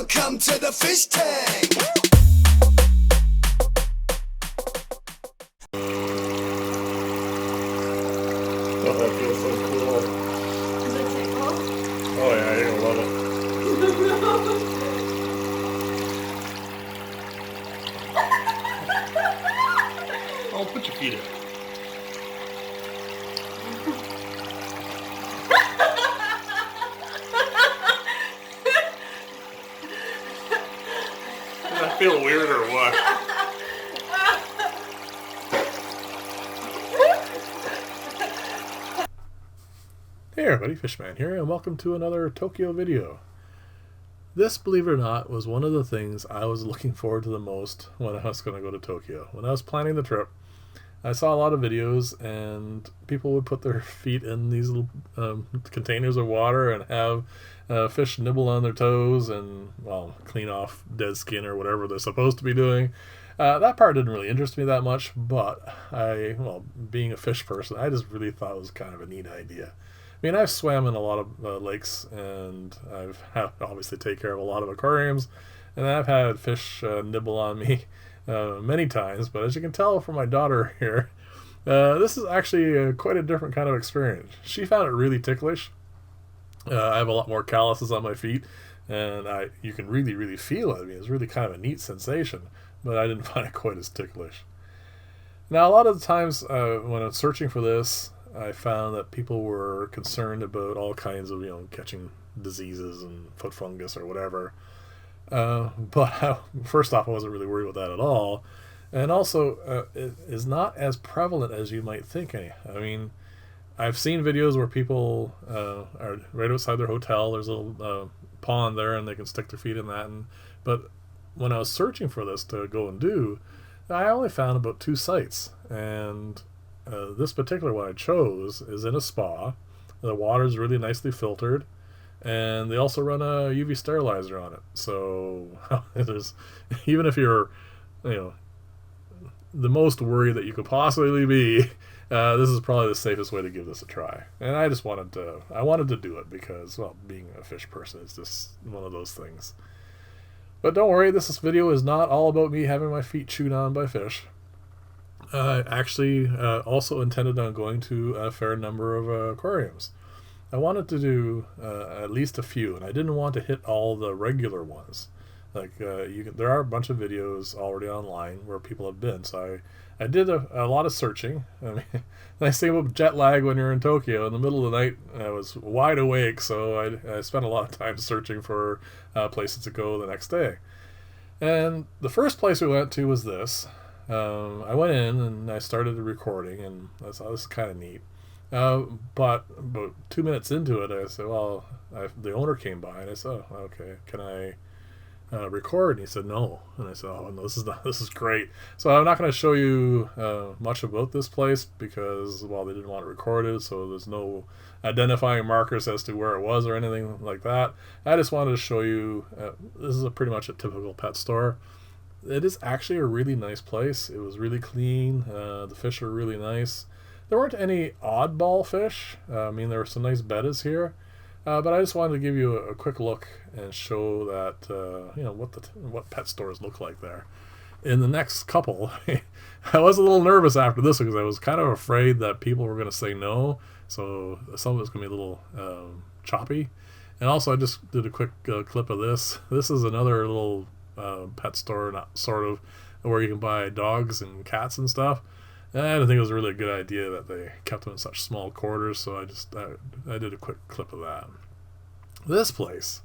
Welcome to the fish tank. Oh, that feels so cool. Does it tickle? Oh yeah, you're gonna love it. Oh, put your feet in. Does that feel weird or what? Hey everybody, Fishman here, and welcome to another Tokyo video. This, believe it or not, was one of the things I was looking forward to the most when I was going to go to Tokyo. When I was planning the trip, I saw a lot of videos, and people would put their feet in these little containers of water and have fish nibble on their toes and, well, clean off dead skin or whatever they're supposed to be doing. That part didn't really interest me that much, but being a fish person, I just really thought it was kind of a neat idea. I mean, I've swam in a lot of lakes, and I've obviously take care of a lot of aquariums, and I've had fish nibble on me many times. But as you can tell from my daughter here, this is actually quite a different kind of experience. She found it really ticklish. I have a lot more calluses on my feet, and you can really feel it. I mean, it's really kind of a neat sensation, but I didn't find it quite as ticklish. Now, a lot of the times when I'm searching for this, I found that people were concerned about all kinds of, catching diseases and foot fungus or whatever. But first off, I wasn't really worried about that at all. And also, it is not as prevalent as you might think. I mean, I've seen videos where people are right outside their hotel. There's a little pond there, and they can stick their feet in that. But when I was searching for this to go and do, I only found about 2 sites. And this particular one I chose is in a spa. The water's really nicely filtered, and they also run a UV sterilizer on it. So there's, even if you're, the most worried that you could possibly be, this is probably the safest way to give this a try. And I just wanted to do it because, well, being a fish person is just one of those things. But don't worry, this video is not all about me having my feet chewed on by fish. I actually also intended on going to a fair number of aquariums. I wanted to do at least a few, and I didn't want to hit all the regular ones. Like there are a bunch of videos already online where people have been, so I did a lot of searching. I mean, nice thing about jet lag when you're in Tokyo, in the middle of the night, I was wide awake, so I spent a lot of time searching for places to go the next day. And the first place we went to was this. I went in and I started recording, and I thought this is kind of neat. But about 2 minutes into it, I said, well, the owner came by, and I said, oh, okay, can I record? And he said, no. And I said, oh, no, this is great. So I'm not going to show you much about this place because, well, they didn't want it recorded, so there's no identifying markers as to where it was or anything like that. I just wanted to show you, this is pretty much a typical pet store. It is actually a really nice place. It was really clean. The fish are really nice. There weren't any oddball fish. I mean, there were some nice bettas here. But I just wanted to give you a quick look and show that, what pet stores look like there. In the next couple, I was a little nervous after this because I was kind of afraid that people were going to say no. So some of it's going to be a little choppy. And also, I just did a quick clip of this. This is another little pet store, not sort of, where you can buy dogs and cats and stuff. And I didn't think it was a really good idea that they kept them in such small quarters, so I did a quick clip of that. This place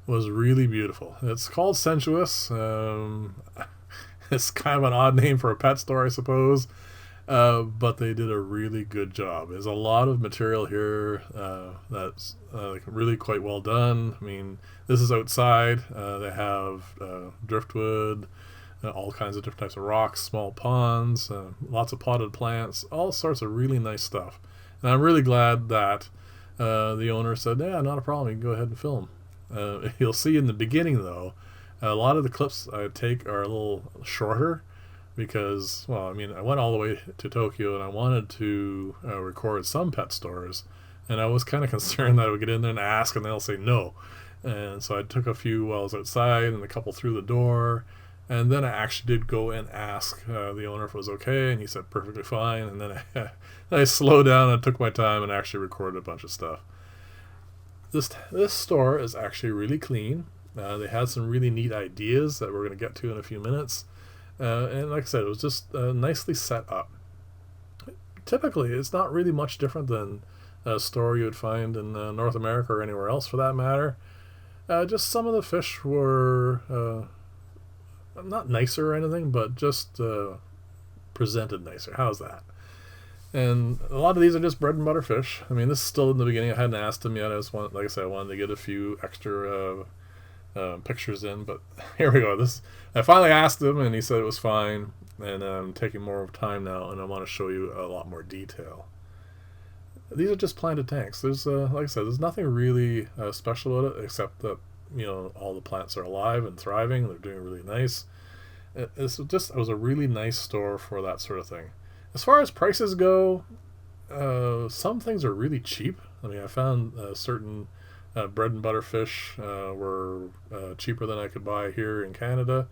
was really beautiful. It's called Sensuous. It's kind of an odd name for a pet store, I suppose, but they did a really good job. There's a lot of material here that's really quite well done. I mean, this is outside. They have driftwood, all kinds of different types of rocks, small ponds, lots of potted plants, all sorts of really nice stuff. And I'm really glad that the owner said, yeah, not a problem, you can go ahead and film. You'll see in the beginning, though, a lot of the clips I take are a little shorter because, well, I mean, I went all the way to Tokyo and I wanted to record some pet stores, and I was kind of concerned that I would get in there and ask and they'll say no. And so I took a few while I was outside and a couple through the door. And then I actually did go and ask the owner if it was okay, and he said perfectly fine. And then I slowed down and took my time and actually recorded a bunch of stuff. This store is actually really clean. They had some really neat ideas that we're going to get to in a few minutes. And like I said, it was just nicely set up. Typically, it's not really much different than a store you would find in North America or anywhere else for that matter. Just some of the fish were not nicer or anything, but just presented nicer. How's that? And a lot of these are just bread and butter fish. I mean, this is still in the beginning. I hadn't asked him yet. Like I said, I wanted to get a few extra pictures in, but here we go. I finally asked him, and he said it was fine. And I'm taking more of time now, and I want to show you a lot more detail. These are just planted tanks. There's, like I said, there's nothing really special about it, except that all the plants are alive and thriving. They're doing really nice. It was a really nice store for that sort of thing. As far as prices go, some things are really cheap. I mean, I found certain bread and butter fish were cheaper than I could buy here in Canada.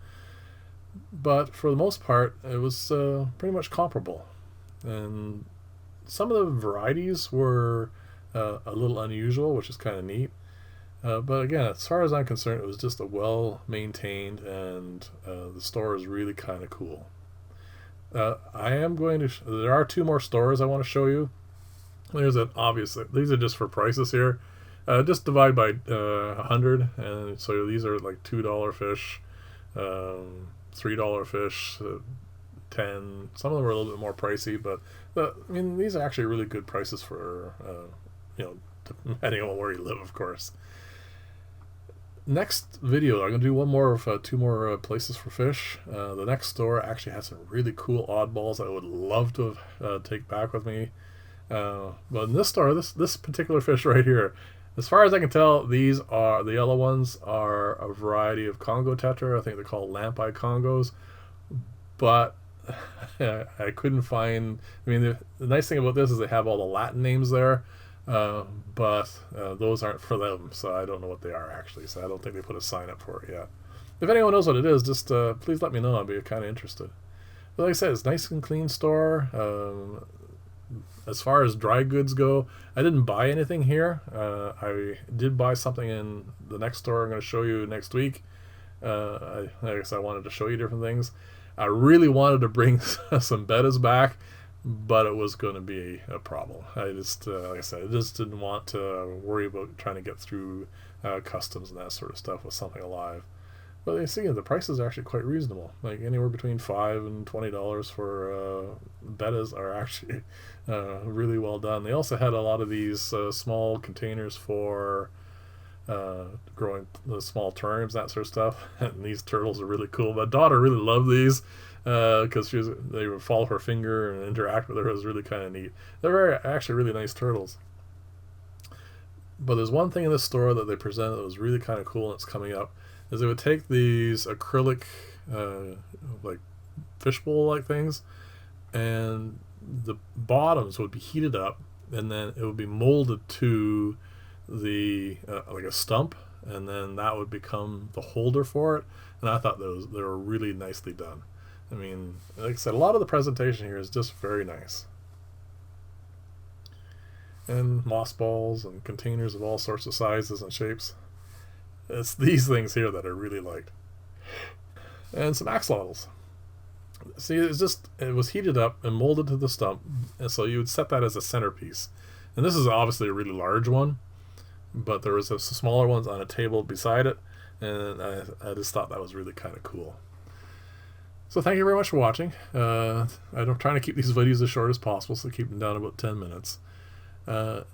But for the most part, it was pretty much comparable. And some of the varieties were a little unusual, which is kind of neat. But again, as far as I'm concerned, it was just a well-maintained, and the store is really kind of cool. There are two more stores I want to show you. These are just for prices here. Just divide by 100, and so these are like $2 fish, $3 fish, 10. Some of them are a little bit more pricey, but I mean, these are actually really good prices for depending on where you live, of course. Next video, I'm going to do one more of two more places for fish. The next store actually has some really cool oddballs I would love to take back with me. But in this store, this particular fish right here, as far as I can tell, the yellow ones are a variety of Congo tetra. I think they're called lamp-eye Congos. But I couldn't find... I mean, the nice thing about this is they have all the Latin names there. But those aren't for them, so I don't know what they are actually. So I don't think they put a sign up for it yet. If anyone knows what it is, just please let me know. I'd be kind of interested. But like I said, it's a nice and clean store. As far as dry goods go, I didn't buy anything here. I did buy something in the next store I'm going to show you next week. I guess I wanted to show you different things. I really wanted to bring some bettas back, but it was going to be a problem. I just, like I said, I just didn't want to worry about trying to get through customs and that sort of stuff with something alive. But you see, the prices are actually quite reasonable. Like anywhere between $5 and $20 for bettas are actually really well done. They also had a lot of these small containers for growing the small terrariums, that sort of stuff. And these turtles are really cool. My daughter really loved these because they would follow her finger and interact with her. It was really kind of neat. They're actually really nice turtles. But there's one thing in this store that they presented that was really kind of cool, and it's coming up, is they would take these acrylic like fishbowl like things, and the bottoms would be heated up, and then it would be molded to the like a stump, and then that would become the holder for it. And I thought they were really nicely done. I mean, like I said, a lot of the presentation here is just very nice. And moss balls and containers of all sorts of sizes and shapes. It's these things here that I really liked. And some axolotls. See, it was heated up and molded to the stump, and so you would set that as a centerpiece. And this is obviously a really large one, but there was some smaller ones on a table beside it, and I just thought that was really kind of cool. So thank you very much for watching. I'm trying to keep these videos as short as possible, so keep them down about 10 minutes. Let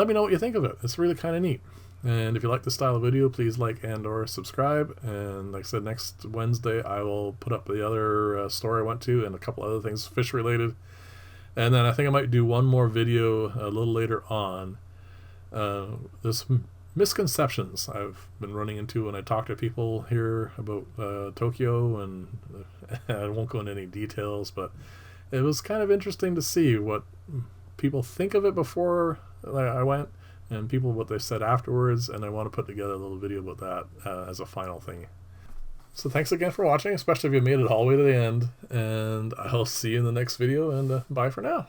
me know what you think of it. It's really kind of neat. And if you like this style of video, please like and or subscribe. And like I said, next Wednesday I will put up the other store I went to and a couple other things fish related. And then I think I might do one more video a little later on. There's misconceptions I've been running into when I talk to people here about Tokyo, and I won't go into any details, but it was kind of interesting to see what people think of it before I went and people what they said afterwards, and I want to put together a little video about that as a final thing. So thanks again for watching, especially if you made it all the way to the end, and I'll see you in the next video, and bye for now.